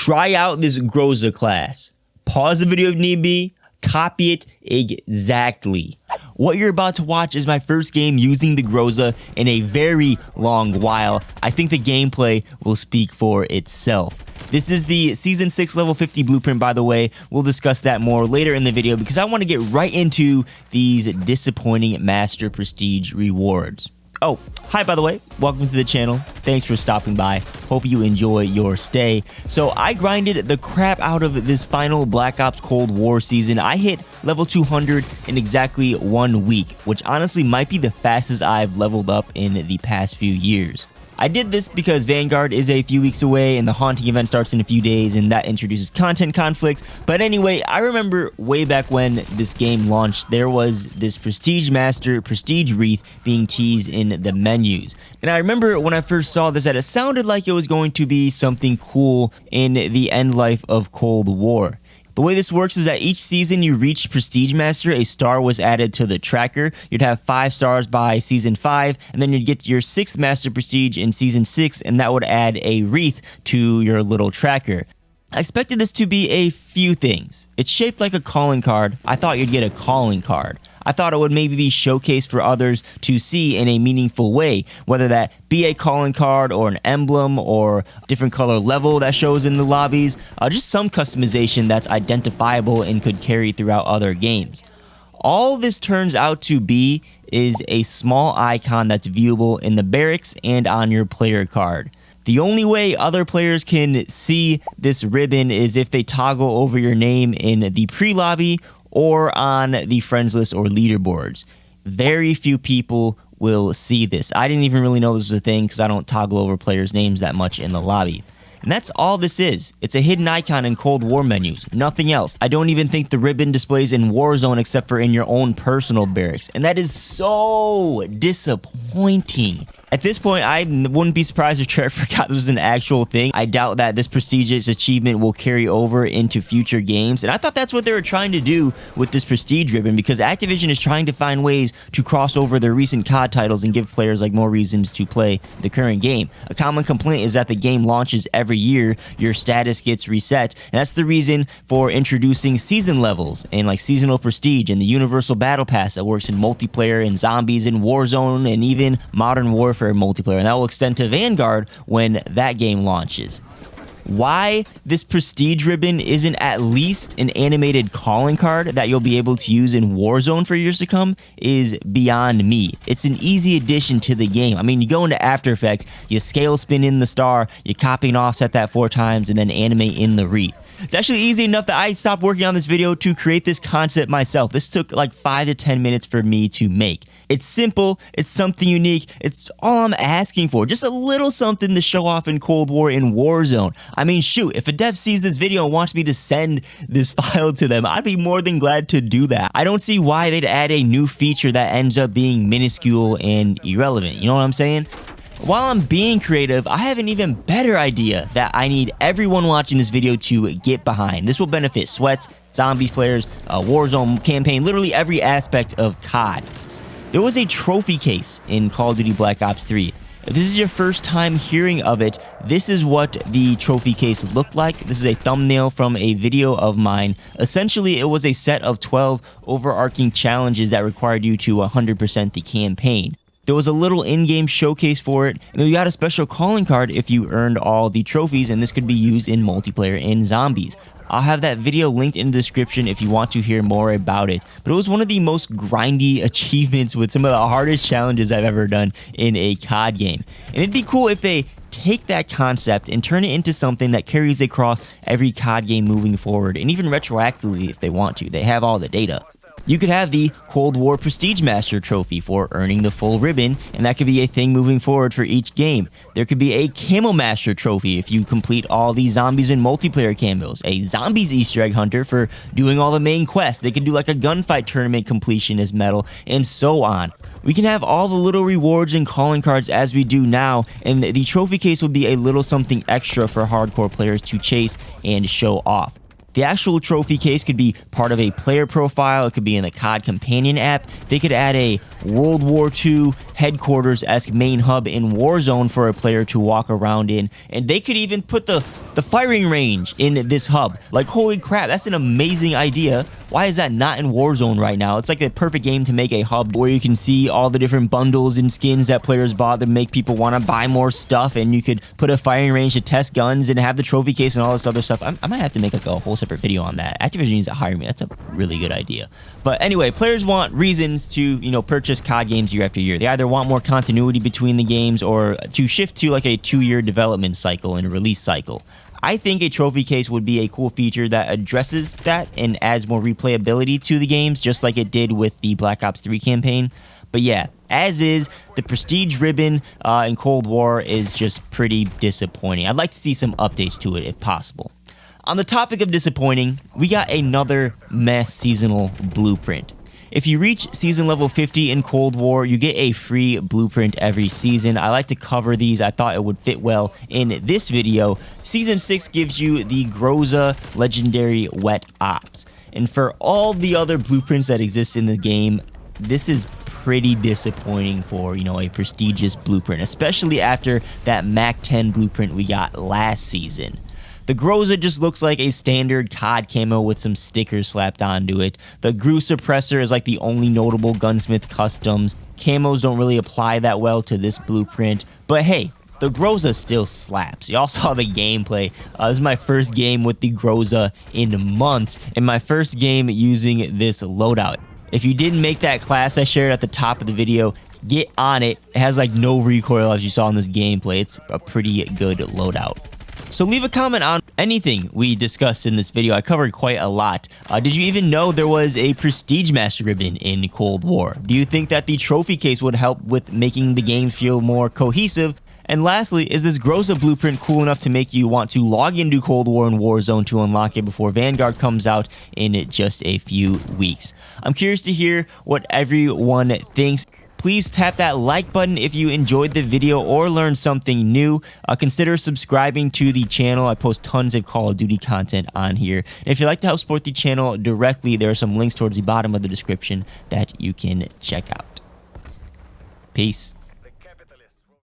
Try out this Groza class. Pause the video if need be. Copy it exactly. What you're about to watch is my first game using the Groza in a very long while. I think the gameplay will speak for itself. This is the Season 6 Level 50 blueprint, by the way. We'll discuss that more later in the video because I want to get right into these disappointing Master Prestige rewards. Oh, hi, by the way. Welcome to the channel. Thanks for stopping by. Hope you enjoy your stay. So I grinded the crap out of this final Black Ops Cold War season. I hit level 200 in exactly 1 week, which honestly might be the fastest I've leveled up in the past few years. I did this because Vanguard is a few weeks away and the haunting event starts in a few days, and that introduces content conflicts. But anyway, I remember way back when this game launched, there was this Prestige Master Prestige Wreath being teased in the menus. And I remember when I first saw this that it sounded like it was going to be something cool in the end life of Cold War. The way this works is that each season you reach Prestige Master, a star was added to the tracker. You'd have 5 stars by Season 5, and then you'd get your 6th Master Prestige in Season 6, and that would add a wreath to your little tracker. I expected this to be a few things. It's shaped like a calling card. I thought you'd get a calling card. I thought it would maybe be showcased for others to see in a meaningful way, whether that be a calling card or an emblem or different color level that shows in the lobbies, just some customization that's identifiable and could carry throughout other games. All this turns out to be is a small icon that's viewable in the barracks and on your player card. The only way other players can see this ribbon is if they toggle over your name in the pre-lobby or on the friends list or leaderboards. Very few people will see this. I didn't even really know this was a thing because I don't toggle over players' names that much in the lobby. And that's all this is. It's a hidden icon in Cold War menus, nothing else. I don't even think the ribbon displays in Warzone except for in your own personal barracks. And that is so disappointing. At this point, I wouldn't be surprised if Trevor forgot this was an actual thing. I doubt that this prestigious achievement will carry over into future games. And I thought that's what they were trying to do with this prestige ribbon, because Activision is trying to find ways to cross over their recent COD titles and give players like more reasons to play the current game. A common complaint is that the game launches every year, your status gets reset, and that's the reason for introducing season levels and like seasonal prestige and the universal battle pass that works in multiplayer and zombies and Warzone and even Modern Warfare multiplayer, and that will extend to Vanguard when that game launches. Why this prestige ribbon isn't at least an animated calling card that you'll be able to use in Warzone for years to come is beyond me. It's an easy addition to the game. I mean, you go into After Effects, you scale spin in the star, you copy and offset that 4 times, and then animate in the wreath. It's actually easy enough that I stopped working on this video to create this concept myself. This took like 5 to 10 minutes for me to make. It's simple, it's something unique, it's all I'm asking for. Just a little something to show off in Cold War in Warzone. I mean, shoot, if a dev sees this video and wants me to send this file to them, I'd be more than glad to do that. I don't see why they'd add a new feature that ends up being minuscule and irrelevant. You know what I'm saying? While I'm being creative, I have an even better idea that I need everyone watching this video to get behind. This will benefit Sweats, Zombies players, Warzone campaign, literally every aspect of COD. There was a trophy case in Call of Duty Black Ops 3. If this is your first time hearing of it, this is what the trophy case looked like. This is a thumbnail from a video of mine. Essentially, it was a set of 12 overarching challenges that required you to 100% the campaign. There was a little in-game showcase for it, and we got a special calling card if you earned all the trophies, and this could be used in multiplayer in Zombies. I'll have that video linked in the description if you want to hear more about it. But it was one of the most grindy achievements with some of the hardest challenges I've ever done in a COD game. And it'd be cool if they take that concept and turn it into something that carries across every COD game moving forward, and even retroactively if they want to. They have all the data. You could have the Cold War Prestige Master trophy for earning the full ribbon, and that could be a thing moving forward for each game. There could be a Camo Master trophy if you complete all the Zombies and multiplayer camos, a Zombies Easter egg hunter for doing all the main quests. They could do like a gunfight tournament completion as medal, and so on. We can have all the little rewards and calling cards as we do now, and the trophy case would be a little something extra for hardcore players to chase and show off. The actual trophy case could be part of a player profile. It could be in the COD companion app. They could add a World War II headquarters-esque main hub in Warzone for a player to walk around in, and they could even put the firing range in this hub. Like, holy crap, that's an amazing idea. Why is that not in Warzone right now? It's like the perfect game to make a hub where you can see all the different bundles and skins that players bought that make people want to buy more stuff, and you could put a firing range to test guns and have the trophy case and all this other stuff. I might have to make like a whole separate video on that. Activision needs to hire me. That's a really good idea. But anyway, players want reasons to, you know, purchase COD games year after year. They either want more continuity between the games or to shift to like a 2-year development cycle and a release cycle. I think a trophy case would be a cool feature that addresses that and adds more replayability to the games, just like it did with the Black Ops 3 campaign. But yeah, as is, the Prestige ribbon in Cold War is just pretty disappointing. I'd like to see some updates to it if possible. On the topic of disappointing, we got another meh seasonal blueprint. If you reach season level 50 in Cold War, you get a free blueprint every season. I like to cover these. I thought it would fit well in this video. Season 6 gives you the Groza Legendary Wet Ops. And for all the other blueprints that exist in the game, this is pretty disappointing for, you know, a prestigious blueprint, especially after that Mac 10 blueprint we got last season. The Groza just looks like a standard COD camo with some stickers slapped onto it. The Groza suppressor is like the only notable gunsmith customs. Camos don't really apply that well to this blueprint, but hey, the Groza still slaps. Y'all saw the gameplay. This is my first game with the Groza in months, and my first game using this loadout. If you didn't make that class I shared at the top of the video, get on it. It has like no recoil as you saw in this gameplay. It's a pretty good loadout. So leave a comment on anything we discussed in this video. I covered quite a lot. Did you even know there was a Prestige Master ribbon in Cold War? Do you think that the trophy case would help with making the game feel more cohesive? And lastly, is this Groza blueprint cool enough to make you want to log into Cold War and Warzone to unlock it before Vanguard comes out in just a few weeks? I'm curious to hear what everyone thinks. Please tap that like button if you enjoyed the video or learned something new. Consider subscribing to the channel. I post tons of Call of Duty content on here. And if you'd like to help support the channel directly, there are some links towards the bottom of the description that you can check out. Peace.